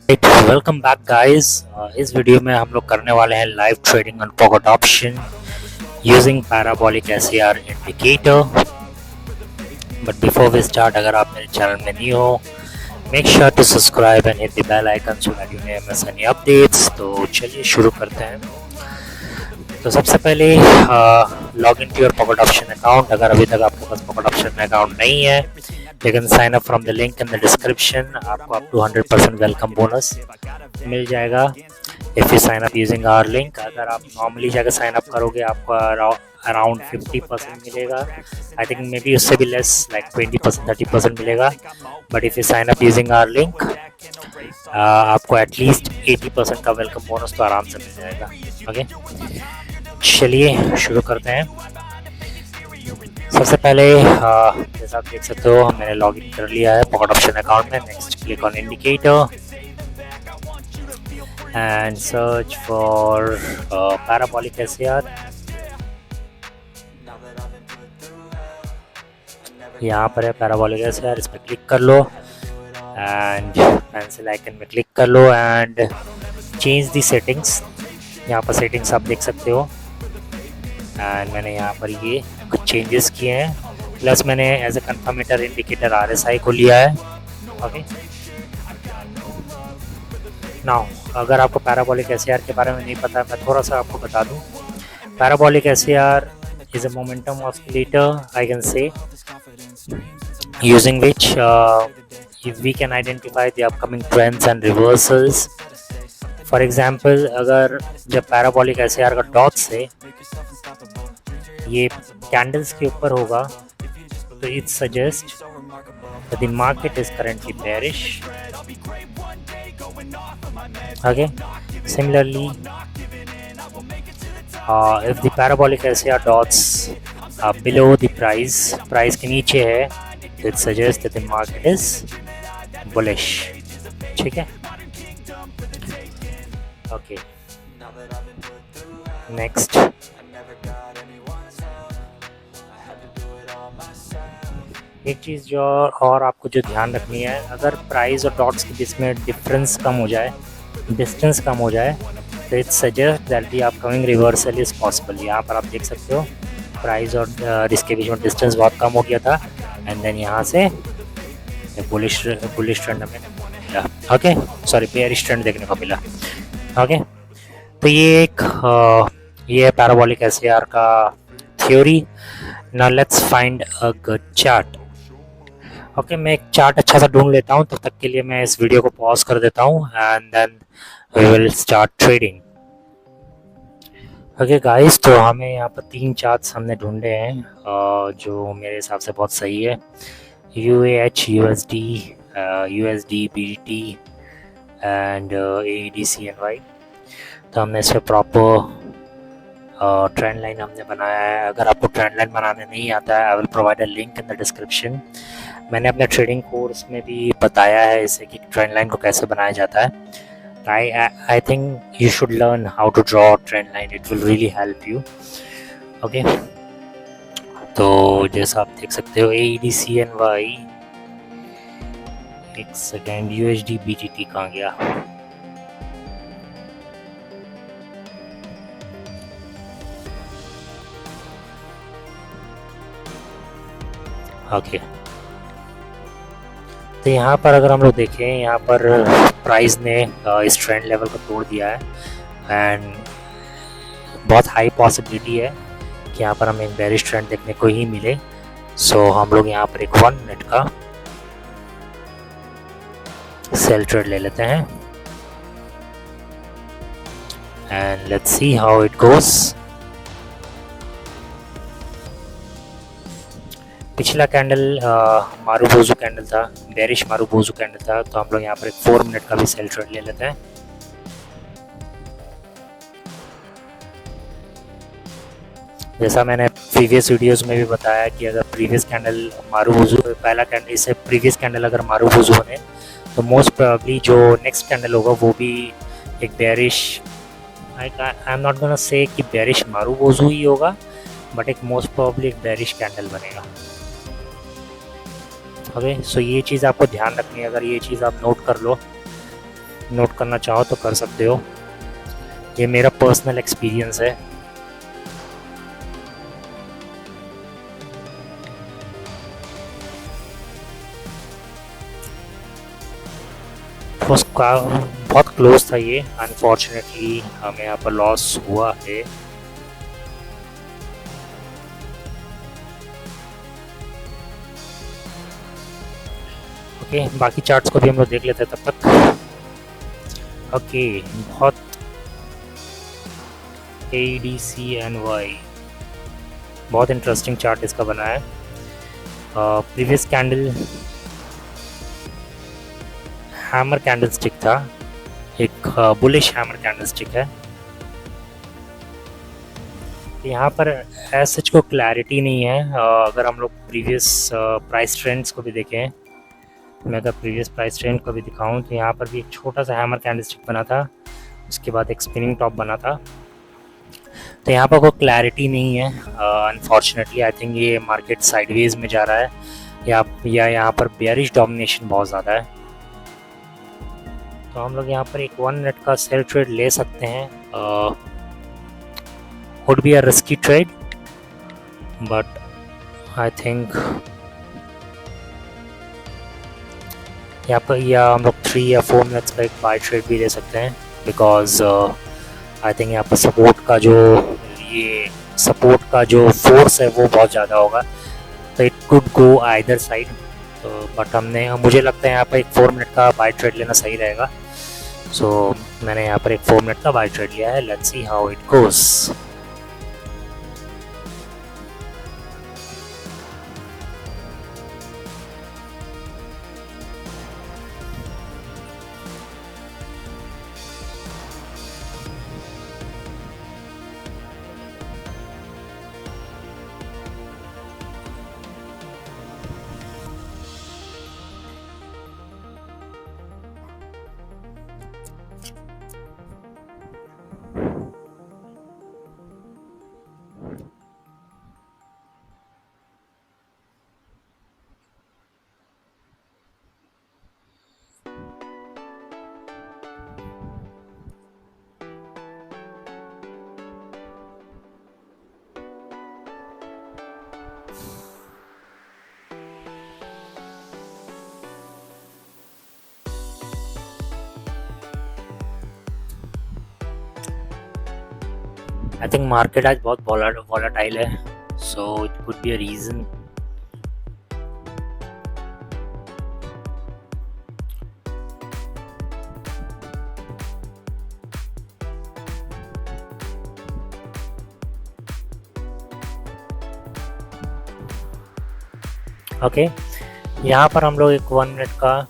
Welcome back guys. इस video में हम लोग करने वाले हैं live trading on pocket option using parabolic SAR indicator. But before we start, अगर आप मेरे चैनल में न्यू हो, make sure to subscribe and hit the bell icon so that you never miss any updates. तो चलिए शुरू करते हैं। तो सबसे पहले log in to your pocket option account. अगर अभी तक आपके पास पॉकेट ऑप्शन में अकाउंट नहीं है, you can sign up from the link in the description। आपको up to 100% वेलकम बोनस मिल जाएगा if you sign up using our link। अगर आप नॉर्मली जाकर साइन अप करोगे आपको अराउंड 50% मिलेगा। आई थिंक मे बी उससे भी लेस, लाइक 20% 30% मिलेगा। But if you sign up using our link आपको एटलीस्ट 80% का वेलकम बोनस तो आराम से मिल जाएगा। ओके, चलिए शुरू करते हैं। सबसे पहले जैसा आप देख सकते हो मैंने लॉगिन कर लिया है पॉकेट ऑप्शन अकाउंट में। Next click on indicator and search for parabolic SER. यहाँ पर है पैराबोलिक एसईआर, इस पर क्लिक कर लो एंड पेंसिल आइकन में क्लिक कर लो एंड चेंज दी सेटिंग्स। यहाँ पर सेटिंग्स आप देख सकते हो एंड मैंने यहाँ पर ये कुछ चेंजेस किए हैं। प्लस मैंने एज ए कंफर्मेटर इंडिकेटर RSI को लिया है। ओके, नाउ अगर आपको पैराबोलिक एसईआर के बारे में नहीं पता, मैं थोड़ा सा आपको बता दूं। Parabolic SAR is a momentum oscillator, I can say, using which we can identify the upcoming trends and reversals. For example, अगर जब पैराबोलिक एसईआर का डॉट्स है ये कैंडल्स के ऊपर होगा तो it suggest that the market is currently bearish. Okay, similarly if the parabolic SAR dots are below the price के नीचे है तो it suggests that the market is bullish. ठीक है, okay, next एक चीज़ जो और आपको जो ध्यान रखनी है, अगर प्राइस और डॉट्स के बीच में डिफरेंस कम हो जाए, डिस्टेंस कम हो जाए, तो it suggest that the upcoming reversal is possible. यहाँ पर आप देख सकते हो प्राइस और इसके बीच में डिस्टेंस बहुत कम हो गया था एंड देन यहाँ से बुलिश ट्रेंड हमें मिला। ओके, सॉरी, बेयरिश ट्रेंड देखने को मिला। ओके, तो ये है पैराबोलिक एसईआर का theory. Now let's find a good chart. Okay, मैं एक चार्ट अच्छा सा ढूंढ लेता हूँ, तब तक के लिए मैं इस वीडियो को पॉज कर देता हूँ and then we will start trading. Okay guys, तो हमें यहाँ पर 3 चार्ट्स हमने ढूंढे हैं जो मेरे हिसाब से बहुत सही है। UAH, USD, USD, BDT and AED CNY। तो हमने इस पर प्रॉपर ट्रेंड लाइन हमने बनाया है। अगर आपको ट्रेंड लाइन बनाने नहीं आता है, I will provide a link in the description. मैंने अपने ट्रेडिंग कोर्स में भी बताया है इसे कि ट्रेंड लाइन को कैसे बनाया जाता है। I think you should learn how to draw trend line, it will really help you. Okay, तो जैसा आप देख सकते हो AED CNY, एक सेकेंड, USD BTT कहाँ गया? ओके, तो यहाँ पर अगर हम लोग देखें, यहाँ पर प्राइस ने इस ट्रेंड लेवल को तोड़ दिया है एंड बहुत हाई पॉसिबिलिटी है कि यहाँ पर हमें एक बेरिश ट्रेंड देखने को ही मिले। सो हम लोग यहाँ पर एक 1 मिनट का सेल ट्रेड ले लेते हैं and let's see how it गोस। पिछला कैंडल मारूबोजू कैंडल था, बेरिश मारूबोजू कैंडल था, तो हम लोग यहाँ पर एक 4 मिनट का भी सेल ट्रेड ले लेते हैं। जैसा मैंने प्रीवियस वीडियोस में भी बताया कि अगर प्रीवियस कैंडल मारूबोजू, पहला कैंडल, इससे प्रीवियस कैंडल अगर मारूबोजू बने तो मोस्ट प्रोबेबली जो नेक्स्ट कैंडल होगा वो भी एक bearish, I am not gonna say कि बेरिश मारूबोजू ही होगा, बट एक मोस्ट प्रोबेबली एक बेरिश कैंडल बनेगा। ओके, सो ये चीज़ आपको ध्यान रखनी है। अगर ये चीज़ आप नोट करना चाहो तो कर सकते हो। ये मेरा पर्सनल एक्सपीरियंस है। उसका बहुत क्लोज था ये, अनफॉर्चुनेटली हमें यहाँ पर लॉस हुआ है। ओके, बाकी चार्ट्स को भी हम लोग देख लेते हैं तब तक। ओके, बहुत ADCNY बहुत इंटरेस्टिंग चार्ट इसका बना है। प्रीवियस कैंडल हैमर कैंडलस्टिक था, एक बुलिश हैमर कैंडलस्टिक है। यहाँ पर एज सच को क्लैरिटी नहीं है। अगर हम लोग प्रीवियस प्राइस ट्रेंड्स को भी देखें, मैं अगर प्रीवियस प्राइस ट्रेंड को भी दिखाऊं तो यहाँ पर भी एक छोटा सा हैमर कैंडलस्टिक बना था, उसके बाद एक स्पिनिंग टॉप बना था। तो यहाँ पर कोई क्लैरिटी नहीं है अनफॉर्चुनेटली। आई थिंक ये मार्केट साइडवेज में जा रहा है या यहाँ पर बेयरिश डोमिनेशन बहुत ज़्यादा है। तो हम लोग यहाँ पर एक 1 मिनट का सेल ट्रेड ले सकते हैं। Would be a risky trade, but I think यहाँ पर या हम लोग 3 या 4 मिनट्स का एक बाय ट्रेड भी ले सकते हैं, बिकॉज आई थिंक यहाँ पर सपोर्ट का जो फोर्स है वो बहुत ज़्यादा होगा। तो it could go either side. तो बट मुझे लगता है यहाँ पर एक 4 मिनट का बाय ट्रेड लेना सही रहेगा। सो मैंने यहाँ पर एक 4 मिनट का बाय ट्रेड लिया है। Let's see how it goes. I think market आज बहुत वॉलेटाइल है, so it could be a reason. Okay, यहाँ पर हम लोग एक 1 मिनट का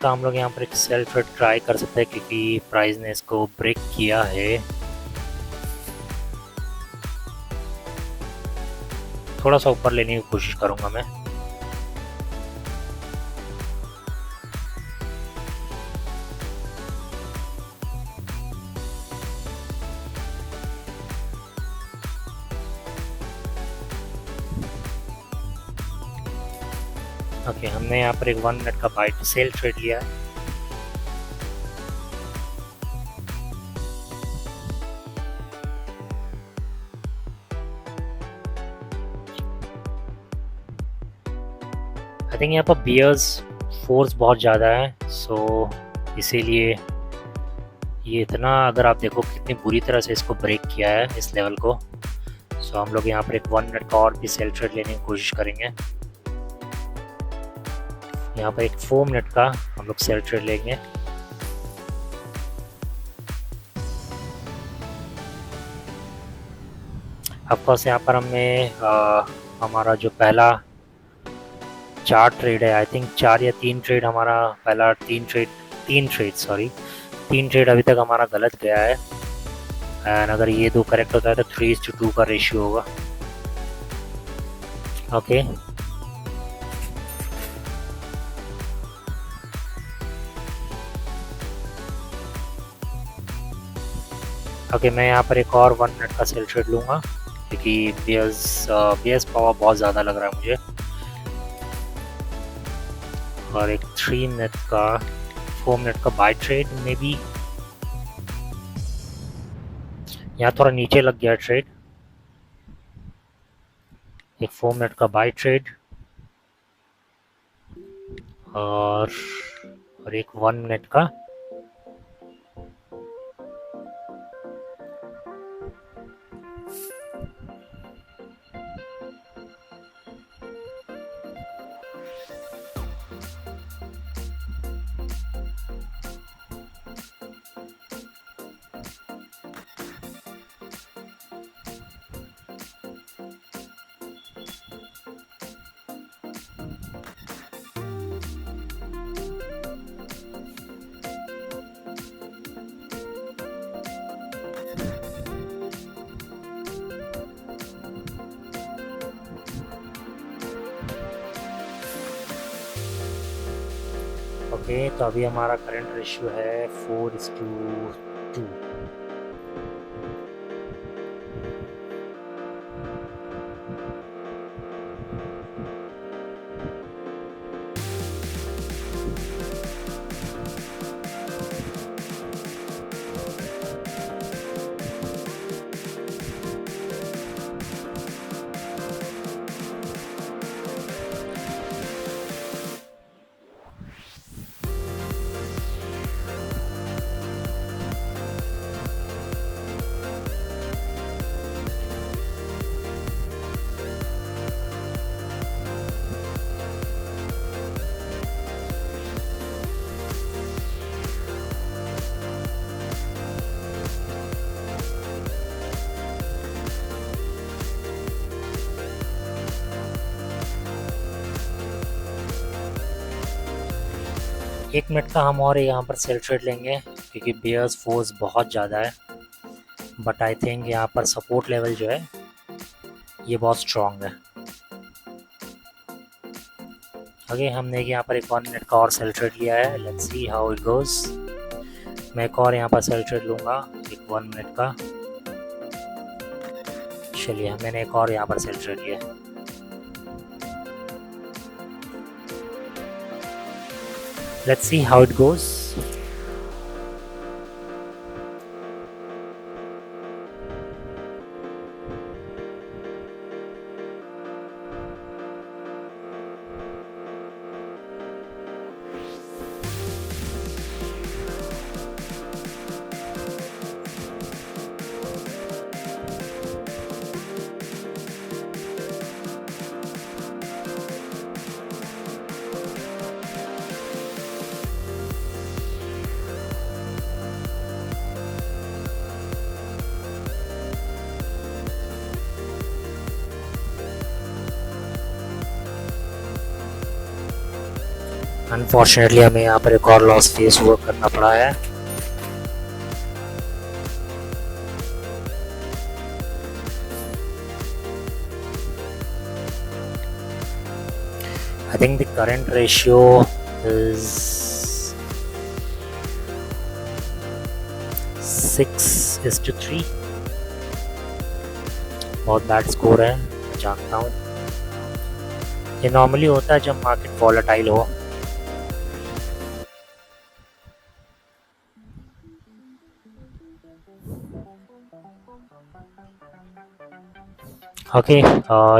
हम लोग यहाँ पर एक सेल ट्रेड ट्राई कर सकते हैं, क्योंकि प्राइस ने इसको ब्रेक किया है। थोड़ा सा ऊपर लेने की कोशिश करूंगा मैं। ओके, हमने यहाँ पर एक 1 मिनट का बाय टू सेल ट्रेड लिया है। आई थिंक यहाँ पर बियर्स फोर्स बहुत ज़्यादा है, सो इसीलिए ये इतना, अगर आप देखो कितनी बुरी तरह से इसको ब्रेक किया है इस लेवल को। सो हम लोग यहाँ पर एक 1 मिनट का और भी सेल ट्रेड लेने की कोशिश करेंगे। यहाँ पर एक 4 मिनट का हम लोग सेल ट्रेड लेंगे। ऑफकोर्स यहाँ पर हमने हमारा जो पहला 4 ट्रेड है, आई थिंक 4 या 3 ट्रेड, हमारा पहला 3 ट्रेड अभी तक हमारा गलत गया है। एंड अगर ये 2 करेक्ट होता है तो 3:2 का रेशियो होगा। ओके, ओके, मैं यहाँ पर एक और 1 मिनट का सेल ट्रेड लूँगा क्योंकि बीएस पावर बहुत ज़्यादा लग रहा है मुझे। और एक 3 मिनट का 4 मिनट का बाय ट्रेड में भी यहाँ थोड़ा नीचे लग गया ट्रेड। एक 4 मिनट का बाय ट्रेड और एक 1 मिनट का। ओके, तो अभी हमारा करंट रेशियो है 4:2। एक मिनट का हम और यहाँ पर सेल ट्रेड लेंगे क्योंकि बियर्स फोर्स बहुत ज़्यादा है, बट आई थिंक यहाँ पर सपोर्ट लेवल जो है ये बहुत स्ट्रॉन्ग है। ओके, हमने यहाँ पर एक 1 मिनट का और सेल ट्रेड लिया है। Let's see how it goes. मैं एक और यहाँ पर सेल ट्रेड लूँगा एक 1 मिनट का। चलिए, मैंने एक और यहाँ पर सेल ट्रेड लिया। Let's see how it goes. Unfortunately हमें यहाँ पर एक और लॉस फेस हुआ करना पड़ा है। I think the current ratio is 6:3। बहुत बैड स्कोर है, मैं जानता हूँ। ये नॉर्मली होता है जब मार्केट वॉलेटाइल हो। ओके,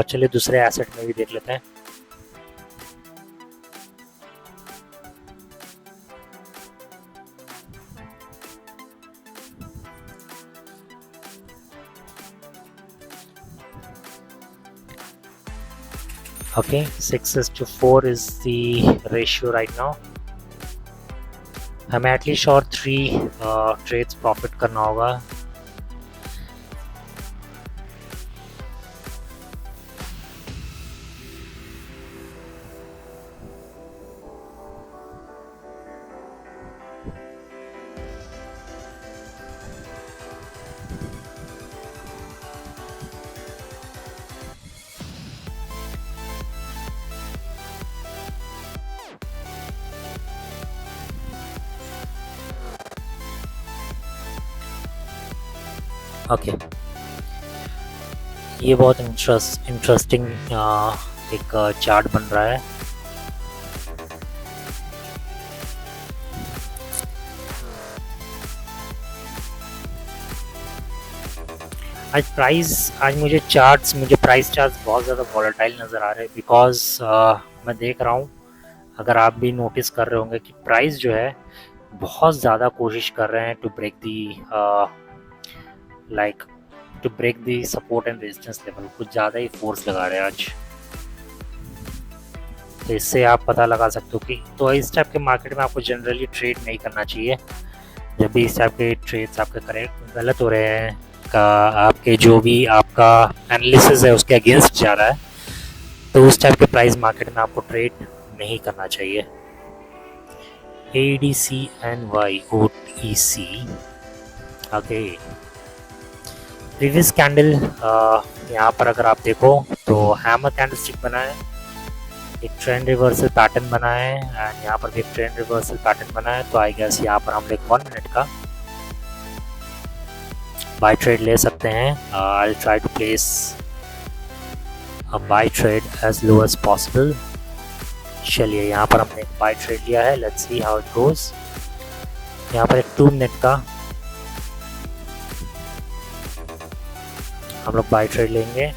चलिए दूसरे एसेट में भी देख लेते हैं। Okay, 6:4 is the ratio right now. हमें एटलीस्ट और 3 ट्रेड्स प्रॉफिट करना होगा। ओके, ये बहुत इंटरेस्टिंग एक चार्ट बन रहा है। आज मुझे प्राइस चार्ट्स बहुत ज़्यादा वॉलेटाइल नज़र आ रहे हैं, बिकॉज मैं देख रहा हूँ, अगर आप भी नोटिस कर रहे होंगे कि प्राइस जो है बहुत ज़्यादा कोशिश कर रहे हैं to break the like to break the support and resistance level, कुछ ज़्यादा ही फोर्स लगा रहे हैं आज। तो इससे आप पता लगा सकते हो कि तो इस टाइप के मार्केट में आपको जनरली ट्रेड नहीं करना चाहिए। जब भी इस टाइप के ट्रेड्स आपके करेक्ट गलत हो रहे हैं, का आपके जो भी आपका एनालिसिस है उसके अगेंस्ट जा रहा है, तो उस टाइप के प्राइस मार्केट में आपको ट्रेड नहीं करना चाहिए। ADCNYOTC, ओके, प्रीवियस कैंडल यहाँ पर अगर आप देखो तो हैमर कैंडलस्टिक बना है, एक ट्रेंड रिवर्सल पैटर्न बना है, एंड यहाँ पर भी एक ट्रेंड रिवर्सल पैटर्न बना है। तो आई गेस यहाँ पर हम लोग 1 मिनट का बाय ट्रेड ले सकते हैं। I try to place a buy trade as low as possible. चलिए, यहाँ पर हमने एक बाय ट्रेड लिया है, let's see how it goes. यहाँ पर एक 2 मिनट का हम लोग बाय ट्रेड लेंगे।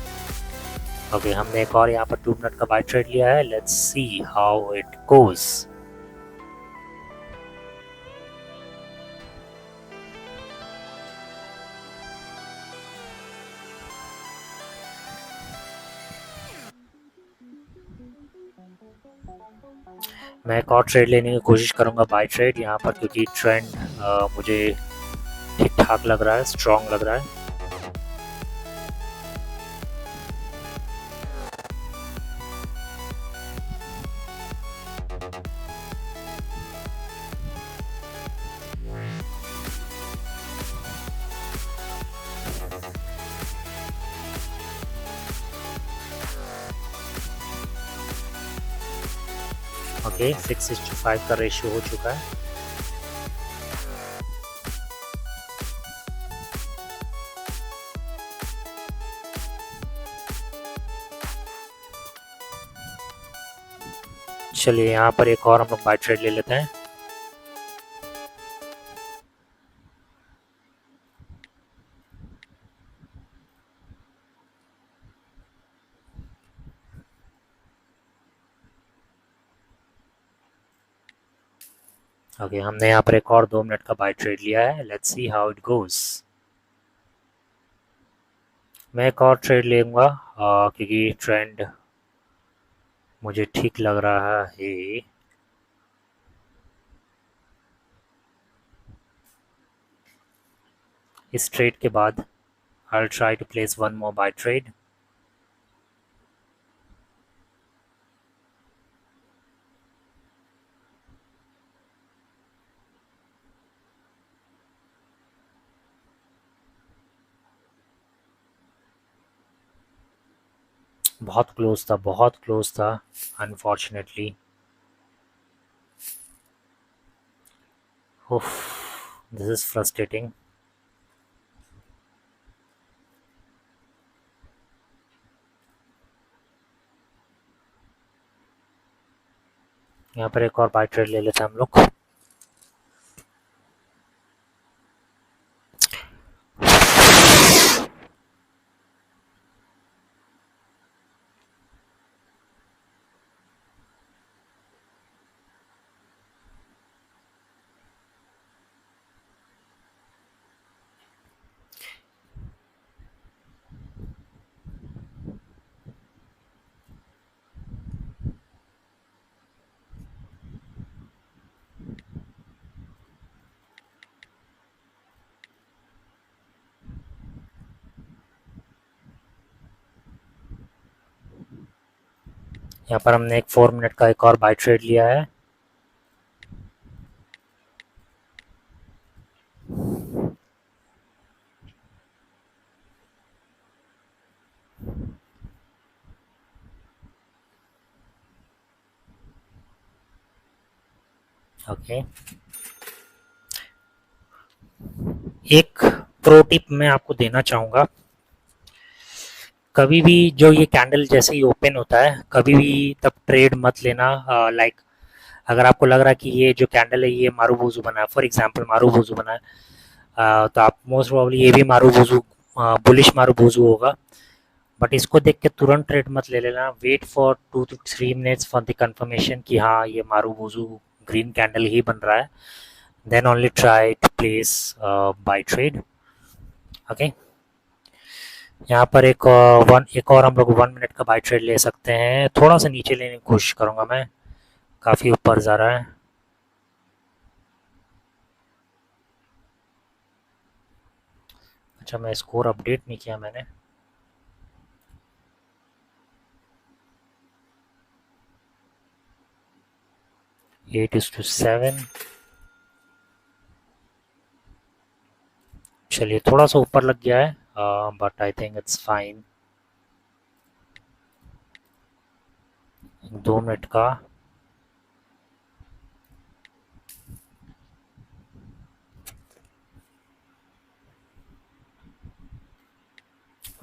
ओके, हमने एक और यहाँ पर 2 मिनट का बाय ट्रेड लिया है, let's see how it goes. मैं एक और ट्रेड लेने की कोशिश करूंगा, बाय ट्रेड यहाँ पर, क्योंकि ट्रेंड मुझे ठीक ठाक लग रहा है, स्ट्रॉन्ग लग रहा है। ओके, 6:5 का रेशियो हो चुका है। चलिए, यहाँ पर एक और हम लोग बाय ट्रेड ले लेते हैं। ओके, हमने यहाँ पर एक और 2 मिनट का बाय ट्रेड लिया है, let's see how it goes. मैं एक और ट्रेड लूँगा क्योंकि ट्रेंड मुझे ठीक लग रहा है। इस ट्रेड के बाद I'll try to place one more buy trade. बहुत क्लोज था अनफॉर्चुनेटली। This is frustrating. यहाँ पर एक और बाय ट्रेड ले लेते हैं हम लोग। यहाँ पर हमने एक 4 मिनट का एक और बाय ट्रेड लिया है। ओके, एक प्रो टिप मैं आपको देना चाहूँगा, कभी भी जो ये कैंडल जैसे ही ओपन होता है कभी भी तब ट्रेड मत लेना। लाइक अगर आपको लग रहा है कि ये जो कैंडल है ये मारूबोजू बना है, फॉर एग्जांपल मारूबोजू बना है, तो आप मोस्ट प्रोबेबली ये भी मारूबोजू बुलिश मारूबोजू होगा। बट इसको देख के तुरंत ट्रेड मत ले लेना, wait for 2 to 3 minutes for the confirmation कि हाँ ये मारूबोजू ग्रीन कैंडल ही बन रहा है, then only try to place buy trade. Okay, यहाँ पर एक और हम लोग 1 मिनट का बाय ट्रेड ले सकते हैं। थोड़ा सा नीचे लेने की कोशिश करूँगा मैं, काफ़ी ऊपर जा रहा है। अच्छा, मैं स्कोर अपडेट नहीं किया मैंने। Eight is to 7। चलिए थोड़ा सा ऊपर लग गया है, but I think it's fine. 2 minute का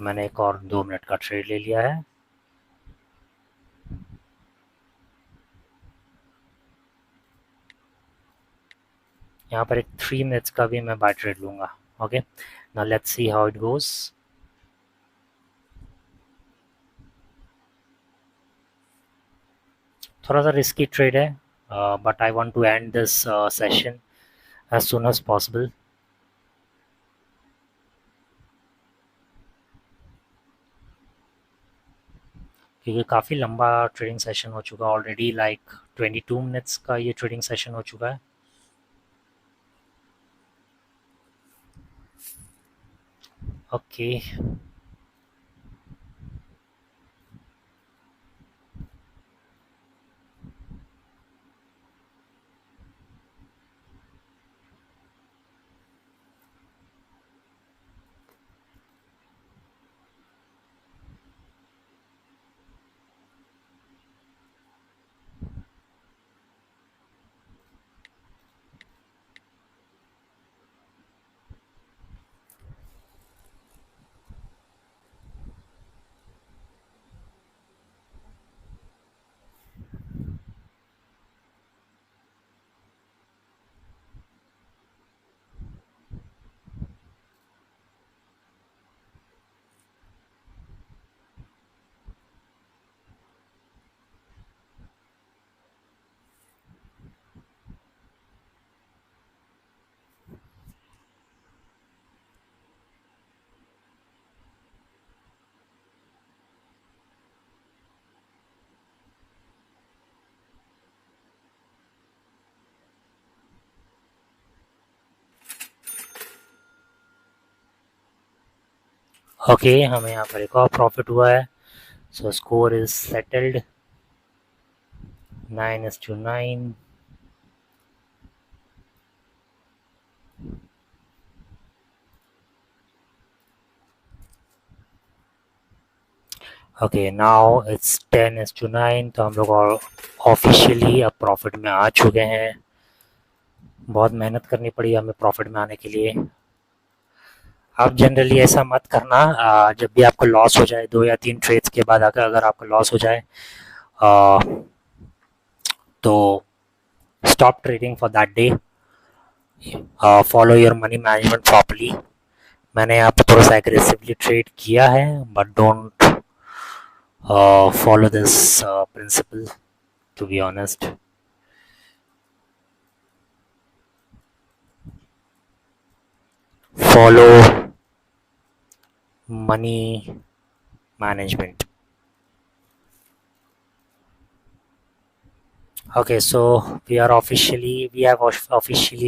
मैंने एक और 2 मिनट का ट्रेड ले लिया है। यहाँ पर एक 3 मिनट्स का भी मैं बाय ट्रेड लूँगा। Okay, now let's see how it goes. थोड़ा सा रिस्की ट्रेड है, but I want to end this session as soon as possible. क्योंकि काफ़ी लंबा ट्रेडिंग सेशन हो चुका है ऑलरेडी, लाइक 22 मिनट्स का ये ट्रेडिंग सेशन हो चुका है। ओके, ओके, हमें यहाँ पर एक और प्रॉफिट हुआ है। So score is settled, 9-9। Okay, now it's 10-9। तो हम लोग ऑफिशियली अब प्रॉफिट में आ चुके हैं। बहुत मेहनत करनी पड़ी हमें प्रॉफिट में आने के लिए। आप जनरली ऐसा मत करना, जब भी आपको लॉस हो जाए 2 या 3 ट्रेड्स के बाद आकर अगर आपको लॉस हो जाए, तो stop trading for that day, follow your money management properly. मैंने यहाँ पे थोड़ा सा एग्रेसिवली ट्रेड किया है, but don't follow this principle, to be honest. Follow money management. Okay, so we have officially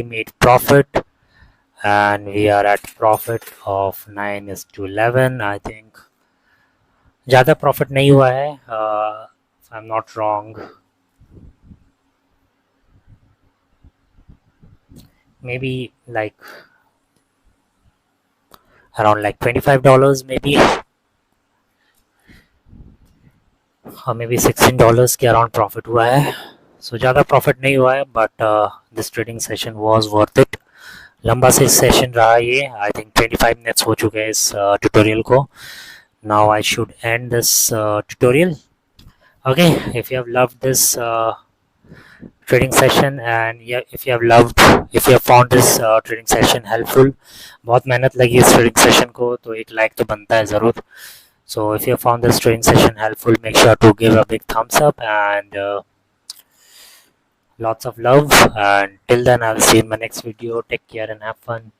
made profit, and we are at profit of 9:11. I think ज़्यादा profit नहीं हुआ है, I am not wrong, may be like around like $25 maybe, और may be $16 के around profit हुआ है। सो ज़्यादा profit नहीं हुआ है, but this trading session was worth it. लंबा से सेशन रहा ये, आई थिंक 25 मिनट्स हो चुके हैं इस ट्यूटोरियल को. Now I should and this tutorial. Okay, if you have loved this trading session and yeah, if you have found this trading session helpful, बहुत मेहनत लगी इस trading session को, तो एक like तो बनता है ज़रूर. So if you have found this trading session helpful, make sure to give a big thumbs up and lots of love. And till then, I'll see you in my next video. Take care and have fun.